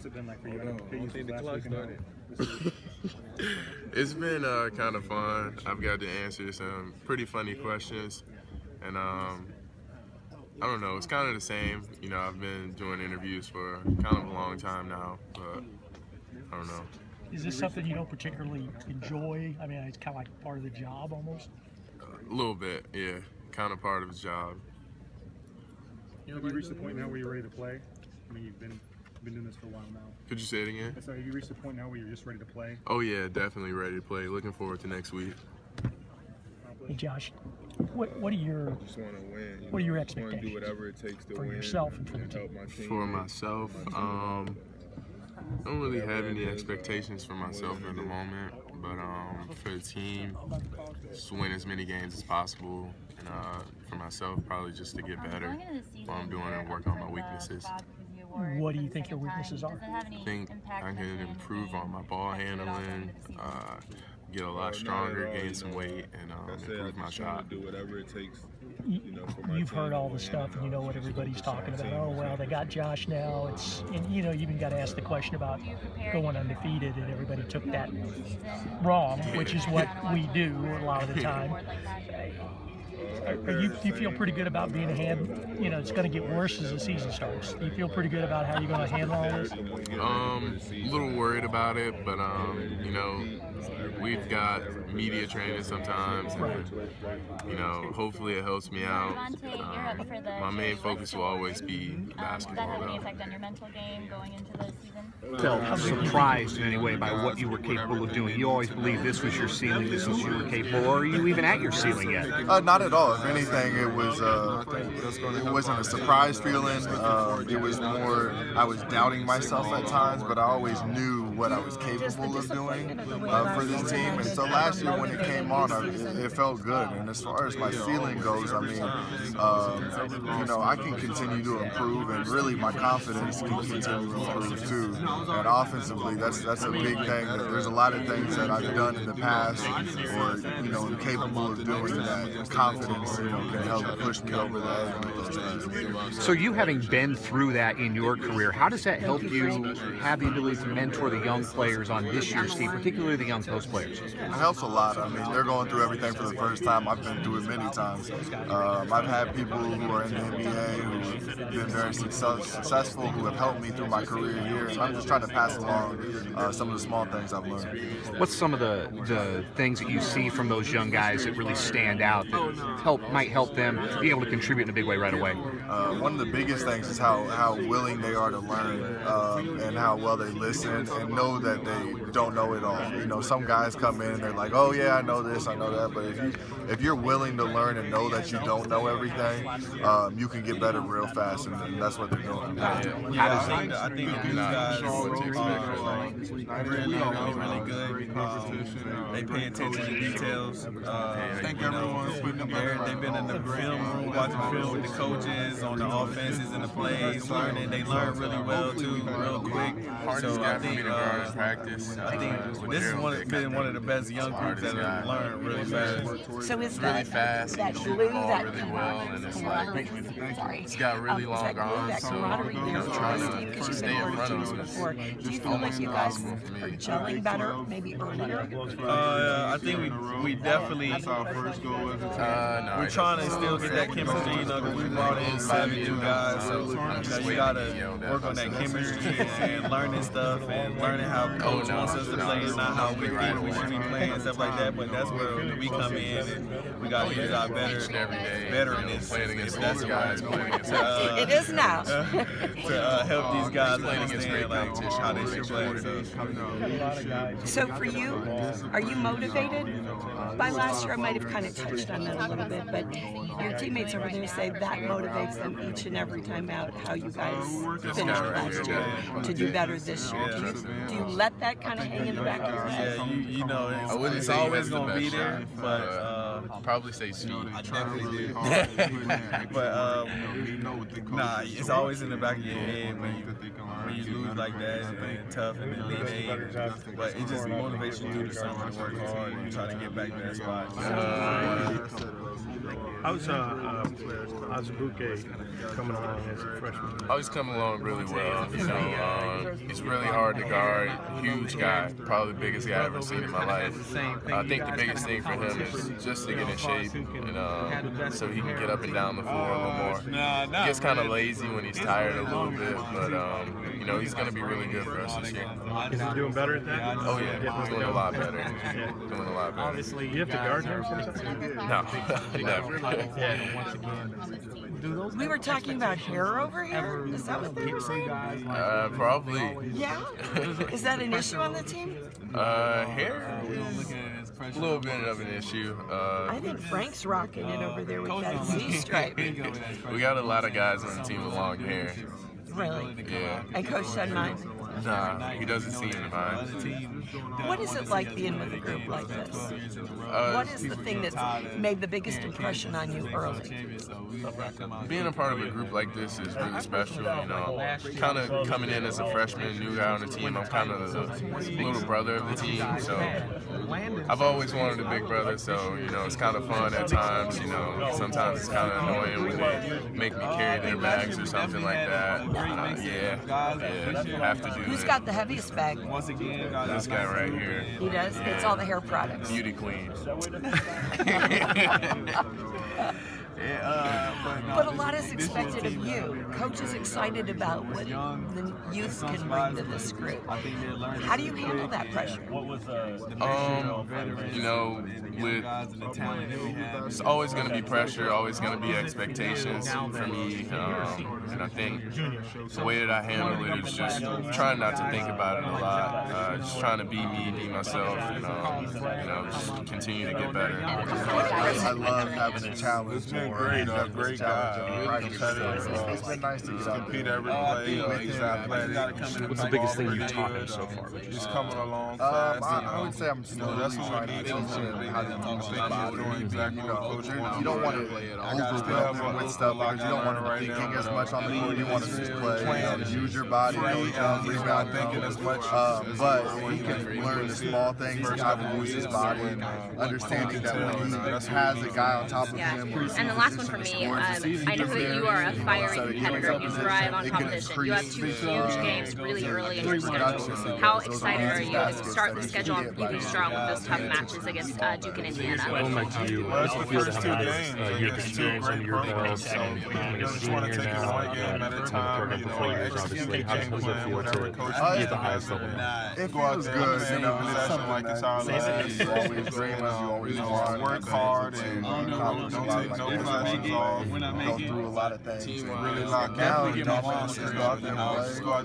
it been like for you? It's been kind of fun. I've got to answer some pretty funny questions, and I don't know, it's kind of the same. You know, I've been doing interviews for kind of a long time now, but I don't know. Is this something you don't particularly enjoy? I mean, it's kind of like part of the job almost? A little bit, yeah. Kind of part of the job. Have you reached the point now where you're ready to play? I mean, you've been doing this for a while now. Could you say it again? So have you reached the point now where you're just ready to play? Oh yeah, definitely ready to play. Looking forward to next week. Hey Josh, what are your just want to win. What are your just expectations? Want to do whatever it takes to for win yourself and for the and team? help my team. For myself, I don't really have any expectations for myself at the moment, but for the team, just win as many games as possible, and for myself, probably just to get better while I'm doing and work on my weaknesses. What do you think your weaknesses are? I think I can improve on my ball handling, get a lot stronger, gain some weight, and improve my shot. Do whatever it takes. You've heard all the stuff, and you know what everybody's talking about. Oh well, they got Josh now. And you know, you even got to ask the question about going undefeated, and everybody took that wrong, which is what we do a lot of the time. Do you feel pretty good about being a hand? You know, it's going to get worse as the season starts. Do you feel pretty good about how you're going to handle all this? A little worried about it, but you know, we've got media training sometimes, and you know, hopefully it helps me out. My main focus will always be basketball. Does that have any effect on your mental game going into the season? Felt surprised in any way by what you were capable of doing? You always believed this was your ceiling, this was what you were capable, or are you even at your ceiling yet? Not at all. If anything, it wasn't a surprise feeling. It was more, I was doubting myself at times, but I always knew what I was capable of doing for this team. And so last year when it came on, it felt good. And as far as my ceiling goes, I mean, you know, I can continue to improve, and really my confidence can continue to improve too. And offensively, that's a big thing. There's a lot of things that I've done in the past, or you know, I'm capable of doing that. Confidence, you know, can help push me over the edge with those things. So you having been through that in your career, how does that help you have the ability to mentor the young players on this year's team, particularly the young post players? It helps a lot. I mean, they're going through everything for the first time. I've been through it many times. I've had people who are in the NBA who have been very successful, who have helped me through my career here. And I'm just trying to pass along some of the small things I've learned. What's some of the things that you see from those young guys that really stand out that might help them be able to contribute in a big way right away? One of the biggest things is how willing they are to learn, and how well they listen and know that they don't know it all. You know, some guys come in and they're like, oh yeah, I know this, I know that, but if you're willing to learn and know that you don't know everything, you can get better real fast, and that's what they're doing. I think these guys are really good. They pay attention to details. Thank everyone. They've been in the film room, watching film with the coaches on the offenses and the plays, learning. They learn really well too, real quick. So I think this has been one of the best young groups that have learned really fast. So is Really fast, that shoot glue, the ball that really well, and it's like sorry, it's got really long that glue, arms, that so camaraderie you there know, for trying this team, because to you've stay been in on front teams of them before. is Do you feel almost like you guys impossible for me. are gelling better, maybe earlier? I think we definitely. We're trying to still get that chemistry, you know, because we brought in 7 new guys, so you know, you gotta work on that chemistry and learning stuff and learning how coach wants us to play and not how we think we should be playing and stuff like that. But that's where we come in, and we gotta use our veteranness, if that's the word. It is now. To help these guys understand like how they should play. So for you, are you motivated by last year? I might have kind of touched on that a little bit, but your teammates over there say that motivates them each and every time out, how you guys finished last year, to do better this year. Do you let that kind of hang in the back of your head? Yeah, you know, it's always going to be there, but I'll probably say speed. I definitely do. But nah, it's always in the back of your head when you lose like that and tough and then lead. But it just motivates you to do something, to work hard and try to get back to that spot. How's Bouquet coming along as a freshman? Oh, he's coming along really well. You know, he's really hard to guard. Huge guy, probably the biggest guy I've ever seen in my life. I think the biggest thing for him is just to get in shape and so he can get up and down the floor a little more. He gets kind of lazy when he's tired a little bit, but you know, he's going to be really good for us this year. Is he doing better at that? Oh yeah, he's doing a lot better. Doing a lot better. Do you have to guard him sometimes? No, never. We were talking about hair over here. Is that what they were saying? Probably. Yeah? Is that an issue on the team? Hair is a little bit of an issue. I think Frank's rocking it over there with that Z stripe. We got a lot of guys on the team with long hair. Really? Yeah. And Coach doesn't mind? Nah, he doesn't seem to mind. What is it like being with a group like this? What is the thing that's made the biggest impression on you early? Being a part of a group like this is really special, you know. Kind of coming in as a freshman, new guy on the team, I'm kind of the little brother of the team, so I've always wanted a big brother, so, you know, it's kind of fun at times, you know. Sometimes it's kind of annoying when they make me carry their bags or something like that. Yeah, have to do Who's it. got the heaviest bag? This guy right here. He does? Yeah. It's all the hair products. Beauty queen. But a lot is expected of you. Coach is excited about what the youth can bring to this group. How do you handle that pressure? You know, it's always going to be pressure, always going to be expectations for me, and I think the way that I handle it is just trying not to think about it a lot, just trying to be me, be myself, and you know, just continue to get better. I love having a challenge. It's been great. Great guy. It's been nice to get out compete every play. He's athletic. What's the biggest thing you've taught him so far? He's coming along fast. I would say I'm slowly trying to teach him how to use his body. You don't want to overwhelm him with stuff because you don't want him to thinking as much on the court. You want him to play, use your body, rebound, thinking as much. But he can learn the small things, how to use his body, and understanding that when he has a guy on top of him. And the last one for me, I know that you are a fiery competitor. You thrive on competition. You have 2 huge games really early in your schedule. How excited are you to start the schedule really strong with those tough matches against Duke and Indiana? Going back to you, what's the feel to have a year of experience under your belt and becoming a senior now, in the program for 4 years, obviously? How does it feel to be at the highest level now? It feels good, you know, it's something like it's our lives. You always dream, you always want. Work hard and don't take no classes off. Go through a lot of things. Really lock in. Now, you don't want to go out there and play.